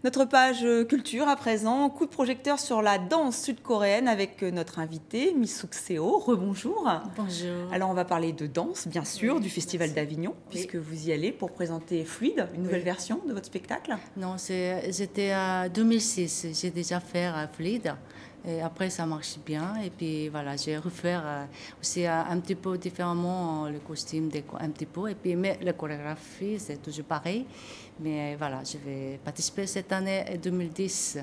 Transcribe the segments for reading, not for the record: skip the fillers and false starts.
Notre page culture à présent, coup de projecteur sur la danse sud-coréenne avec notre invité Mi-Suk Seo. Rebonjour. Bonjour. Alors on va parler de danse, bien sûr, Oui, du Festival merci. d'Avignon, Oui. puisque vous y allez pour présenter Fluide, une nouvelle version de votre spectacle. Non, j'étais à 2006, j'ai déjà fait Fluide. Et après, ça marche bien. Et puis voilà, j'ai refait aussi un petit peu différemment le costume, un petit peu. Et puis, mais la chorégraphie, c'est toujours pareil. Mais voilà, je vais participer cette année 2010.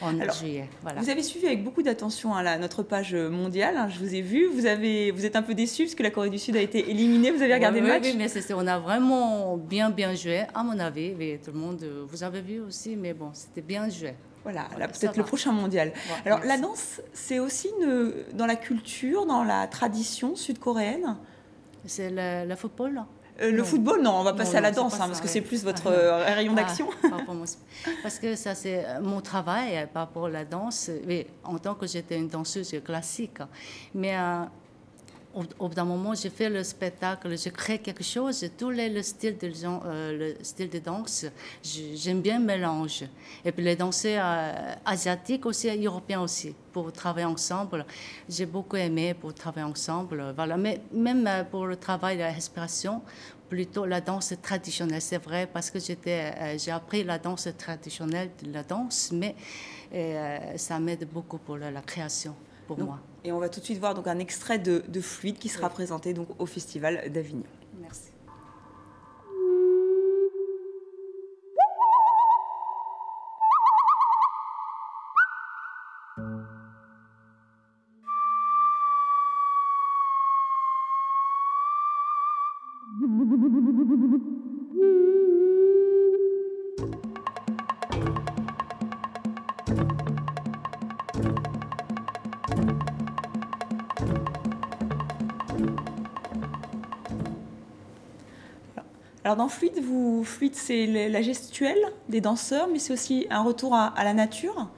En juillet, voilà. Vous avez suivi avec beaucoup d'attention notre page mondiale. Je vous ai vu. Vous êtes un peu déçu parce que la Corée du Sud a été éliminée. Vous avez regardé le match? Oui, mais on a vraiment bien joué, à mon avis. Mais tout le monde, vous avez vu aussi, mais bon, c'était bien joué. Voilà, là peut-être le prochain mondial. Ouais, alors merci. la danse, c'est aussi dans la culture, dans la tradition sud-coréenne. C'est le football, là? Le football, non, on va passer à la danse, parce que c'est plus votre rayon d'action. Parce que ça, c'est mon travail par rapport à la danse. Mais en tant que j'étais une danseuse classique. Mais au bout d'un moment, j'ai fait le spectacle, je crée quelque chose. Tous le style de danse, j'aime bien le mélange. Et puis les danseurs asiatiques aussi, européens aussi, pour travailler ensemble. J'ai beaucoup aimé pour travailler ensemble. Voilà. Mais même pour le travail de la respiration, plutôt la danse traditionnelle, c'est vrai, parce que j'ai appris la danse traditionnelle de la danse, mais ça m'aide beaucoup pour la création, pour moi. Et on va tout de suite voir donc un extrait de Fluide qui sera présenté donc au Festival d'Avignon. Merci. Alors dans Fluide, c'est la gestuelle des danseurs, mais c'est aussi un retour à la nature.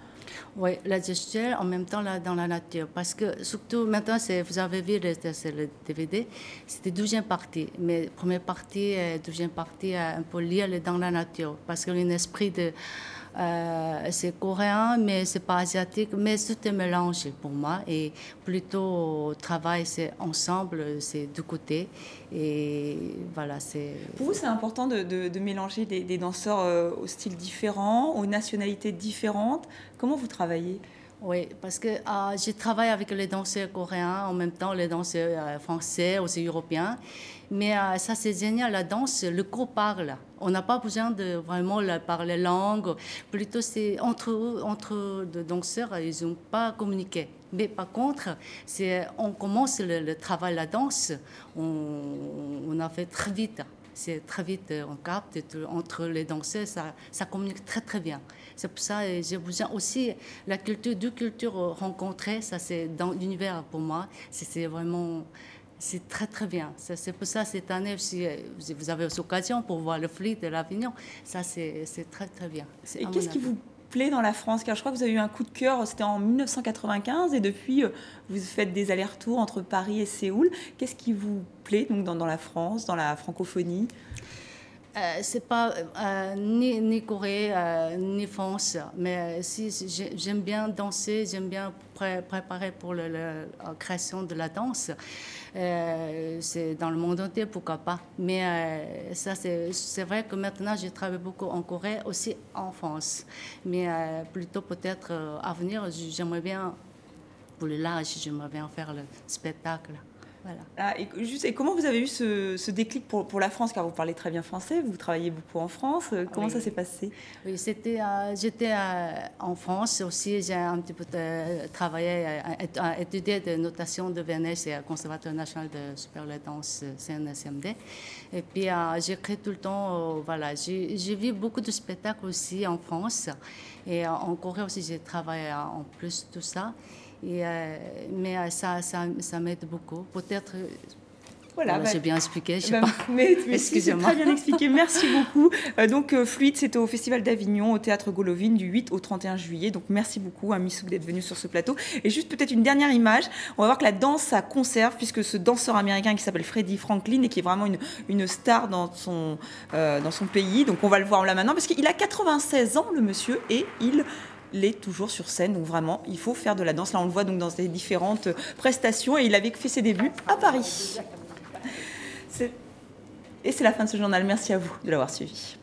Oui, la gestuelle en même temps dans la nature. Parce que surtout maintenant, vous avez vu c'est le DVD, c'était 12e partie. Mais première partie, 12e partie, un peu liée dans la nature. Parce que l'esprit c'est coréen, mais c'est pas asiatique, mais tout est mélangé pour moi. Et plutôt, travail, c'est ensemble, c'est deux côtés. Et voilà, c'est... Pour vous, c'est important de mélanger des danseurs aux styles différents, aux nationalités différentes. Comment vous travaillez? Oui, parce que je travaille avec les danseurs coréens, en même temps les danseurs français, aussi européens. Mais ça, c'est génial, la danse, le corps parle. On n'a pas besoin de vraiment parler langue. Plutôt, c'est entre deux danseurs, ils n'ont pas communiqué. Mais par contre, on commence le travail, la danse, on a fait très vite. C'est très vite, on capte entre les danseurs, ça communique très très bien. C'est pour ça que j'ai besoin aussi la culture, deux cultures rencontrées, ça c'est dans l'univers pour moi, c'est vraiment, c'est très très bien. C'est pour ça cette année, si vous avez l'occasion pour voir le Fluide de l'Avignon, ça c'est très très bien. Et qu'est-ce qui vous plaît dans la France? Car je crois que vous avez eu un coup de cœur, c'était en 1995, et depuis, vous faites des allers-retours entre Paris et Séoul. Qu'est-ce qui vous plaît donc, dans la France, dans la francophonie? C'est pas ni Corée ni France, mais si j'aime bien danser, j'aime bien préparer pour la création de la danse. C'est dans le monde entier, pourquoi pas. Mais ça, c'est vrai que maintenant, je travaille beaucoup en Corée, aussi en France. Mais plutôt peut-être à venir, j'aimerais bien, pour le large, j'aimerais bien faire le spectacle. Voilà. Ah, et comment vous avez eu ce déclic pour la France? Car vous parlez très bien français, vous travaillez beaucoup en France. Comment ça s'est passé? Oui, j'étais en France aussi. J'ai un petit peu travaillé, étudié de notation de Venise et au Conservatoire national de supérieure de danse CNSMD. Et puis j'écris tout le temps. Voilà, j'ai vu beaucoup de spectacles aussi en France. Et en Corée aussi, j'ai travaillé en plus tout ça. Mais ça m'aide beaucoup. Peut-être Voilà, j'ai bien expliqué, je sais pas. Mais c'est très bien expliqué, merci beaucoup. Donc Fluide, c'était au Festival d'Avignon, au Théâtre Golovin, du 8 au 31 juillet. Donc merci beaucoup à Missouk d'être venu sur ce plateau. Et juste peut-être une dernière image, on va voir que la danse, ça conserve, puisque ce danseur américain qui s'appelle Freddie Franklin et qui est vraiment une star dans son pays, donc on va le voir là maintenant, parce qu'il a 96 ans, le monsieur, et il est toujours sur scène, donc vraiment, il faut faire de la danse. Là, on le voit donc dans ses différentes prestations, et il avait fait ses débuts à Paris. Et c'est la fin de ce journal. Merci à vous de l'avoir suivi.